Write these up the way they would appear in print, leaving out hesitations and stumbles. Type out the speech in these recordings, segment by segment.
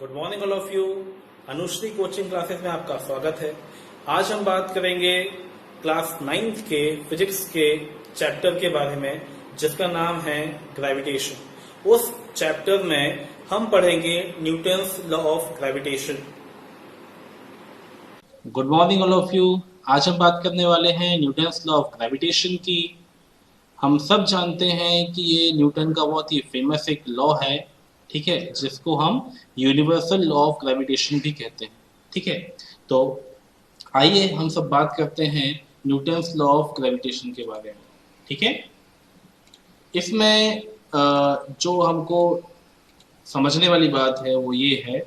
Good morning all of you. Anushree coaching classes में आपका स्वागत है। आज हम बात करेंगे क्लास 9th के फिजिक्स के चैप्टर के बारे में जिसका नाम है ग्रेविटेशन। उस चैप्टर में हम पढ़ेंगे Newton's law of gravitation. Good morning all of you. आज हम बात करने वाले हैं न्यूटन्स लॉ ऑफ ग्रेविटेशन की। हम सब जानते हैं कि ये न्यूटन का बहुत ही फेमस एक लॉ है, ठीक है, जिसको हम यूनिवर्सल लॉ ऑफ ग्रेविटेशन भी कहते हैं। ठीक है, तो आइए हम सब बात करते हैं न्यूटन्स लॉ ऑफ ग्रेविटेशन के बारे में। ठीक है, इसमें जो हमको समझने वाली बात है वो ये है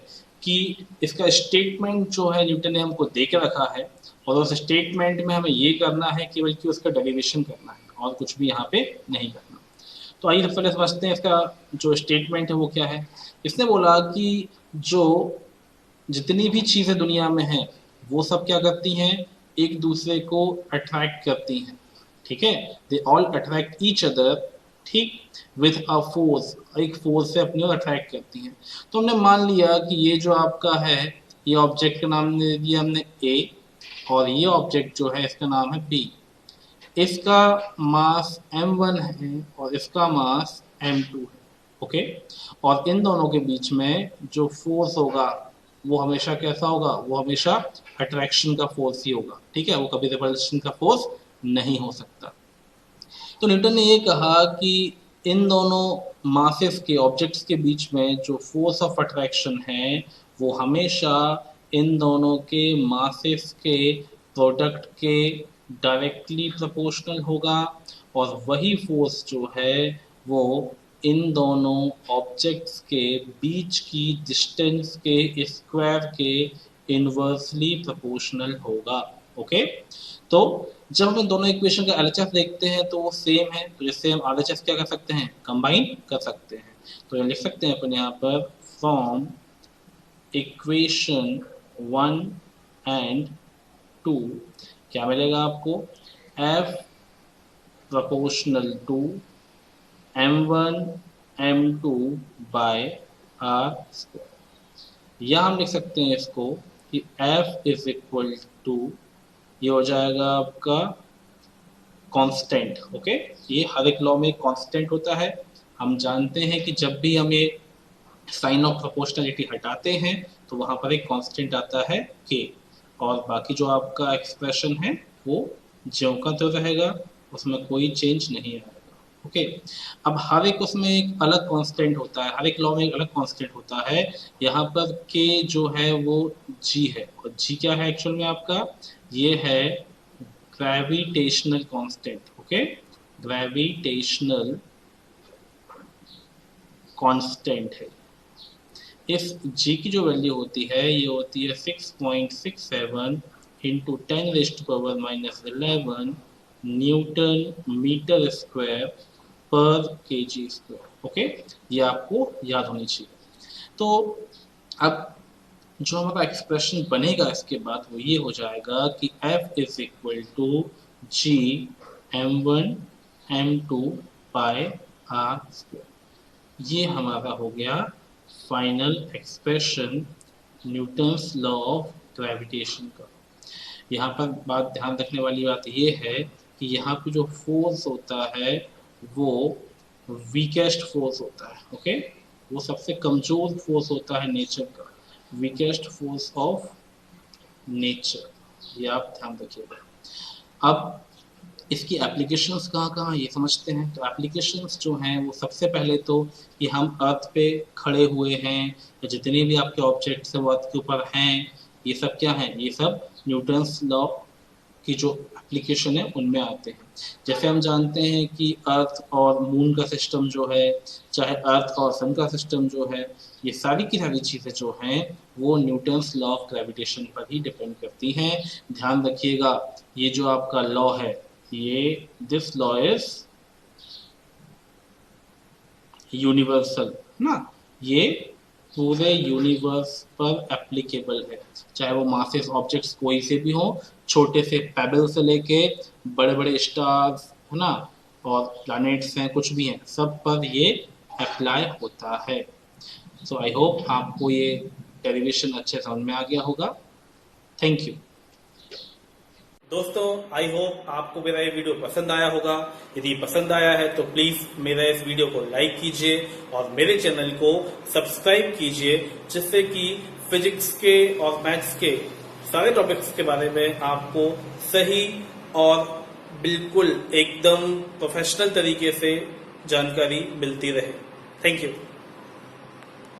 कि इसका स्टेटमेंट जो है न्यूटन ने हमको दे के रखा है और उस स्टेटमेंट में हमें ये करना है केवल कि उसका डेरिवेशन करना है और कुछ भी यहाँ पे नहीं करना। तो आइए सबसे पहले समझते हैं इसका जो स्टेटमेंट है वो क्या है। इसने बोला कि जो जितनी भी चीज़ें दुनिया में हैं वो सब क्या करती हैं, एक दूसरे को अट्रैक्ट करती हैं। ठीक है, they all attract each other, ठीक, विथ अ फोर्स, एक फोर्स से अपनी ओर अट्रैक्ट करती हैं। तो हमने मान लिया कि ये जो आपका है, ये ऑब्जेक्ट का नाम दे दिया हमने ए और ये ऑब्जेक्ट जो है इसका नाम है बी। इसका मास m1 है और इसका मास m2 है। ओके, और इन दोनों के बीच में जो फोर्स होगा वो हमेशा कैसा होगा, वो हमेशा अट्रैक्शन का फोर्स ही होगा। ठीक है, वो कभी रिपल्शन का फोर्स नहीं हो सकता। तो न्यूटन ने ये कहा कि इन दोनों मासेस के ऑब्जेक्ट्स के बीच में जो फोर्स ऑफ अट्रैक्शन है वो हमेशा इन दोनों के मासेस के प्रोडक्ट के डायरेक्टली प्रोपोर्शनल होगा और वही फोर्स जो है वो इन दोनों ऑब्जेक्ट्स के बीच की डिस्टेंस के स्क्वायर के इनवर्सली प्रोपोर्शनल होगा। ओके, तो जब हम दोनों इक्वेशन का एलएचएस देखते हैं तो वो सेम है, तो जैसे हम एलएचएस क्या कर सकते हैं, कंबाइन कर सकते हैं। तो ये लिख सकते हैं अपन यहाँ पर फ्रॉम इक्वेशन 1 एंड 2 क्या मिलेगा आपको, F proportional to m1 m2 by r square. या हम लिख सकते हैं इसको कि F इज इक्वल टू, ये हो जाएगा आपका कांस्टेंट। ओके, ये हर एक लॉ में कांस्टेंट होता है। हम जानते हैं कि जब भी हम ये साइन ऑफ प्रोपोर्शनलिटी हटाते हैं तो वहां पर एक कांस्टेंट आता है k, और बाकी जो आपका एक्सप्रेशन है वो ज्यों का तो रहेगा, उसमें कोई चेंज नहीं आएगा। ओके, अब हर एक उसमें एक अलग कांस्टेंट होता है, हर एक लॉ में एक अलग कांस्टेंट होता है। यहाँ पर k जो है वो g है, और g क्या है एक्चुअल में आपका, ये है gravitational constant. Okay, gravitational constant है। इस g की जो वैल्यू होती है ये होती है 6.67 इंटू 10⁻⁻11 न्यूटन मीटर स्क्वायर पर kg स्क्वायर। ओके, ये आपको याद होनी चाहिए। तो अब जो हमारा एक्सप्रेशन बनेगा इसके बाद वो ये हो जाएगा कि F is equal to G m1 m2 by r square. ये हमारा हो गया final expression Newton's law of gravitation का। यहाँ पर बात ध्यान रखने वाली बात ये है कि यहाँ पे जो फोर्स होता है वो वीकेस्ट फोर्स होता है। ओके, वो सबसे कमजोर फोर्स होता है नेचर का, वीकेस्ट फोर्स ऑफ नेचर, ये आप ध्यान रखिएगा। अब इसकी एप्लीकेशंस कहाँ कहाँ ये समझते हैं। तो एप्लीकेशंस जो हैं वो सबसे पहले तो कि हम अर्थ पे खड़े हुए हैं या जितने भी आपके ऑब्जेक्ट्स हैं वो अर्थ के ऊपर हैं, ये सब क्या हैं, ये सब न्यूटन्स लॉ की जो एप्लीकेशन है उनमें आते हैं। जैसे हम जानते हैं कि अर्थ और मून का सिस्टम जो है, चाहे अर्थ और सन का सिस्टम जो है, ये सारी की सारी चीज़ें जो हैं वो न्यूटन्स लॉ ऑफ ग्रेविटेशन पर ही डिपेंड करती हैं। ध्यान रखिएगा, ये जो आपका लॉ है, ये दिस लॉ इज यूनिवर्सल ना, ये पूरे यूनिवर्स पर एप्लीकेबल है, चाहे वो मासेस ऑब्जेक्ट्स कोई से भी हो, छोटे से पेबल से लेके बड़े बड़े स्टार्स है ना, और प्लैनेट्स हैं, कुछ भी हैं, सब पर ये अप्लाई होता है। सो आई होप आपको ये डेरिवेशन अच्छे समझ में आ गया होगा। Thank you. दोस्तों, आई होप आपको मेरा ये वीडियो पसंद आया होगा। यदि पसंद आया है तो प्लीज मेरा इस वीडियो को लाइक कीजिए और मेरे चैनल को सब्सक्राइब कीजिए, जिससे कि फिजिक्स के और मैथ्स के सारे टॉपिक्स के बारे में आपको सही और बिल्कुल एकदम प्रोफेशनल तरीके से जानकारी मिलती रहे। Thank you.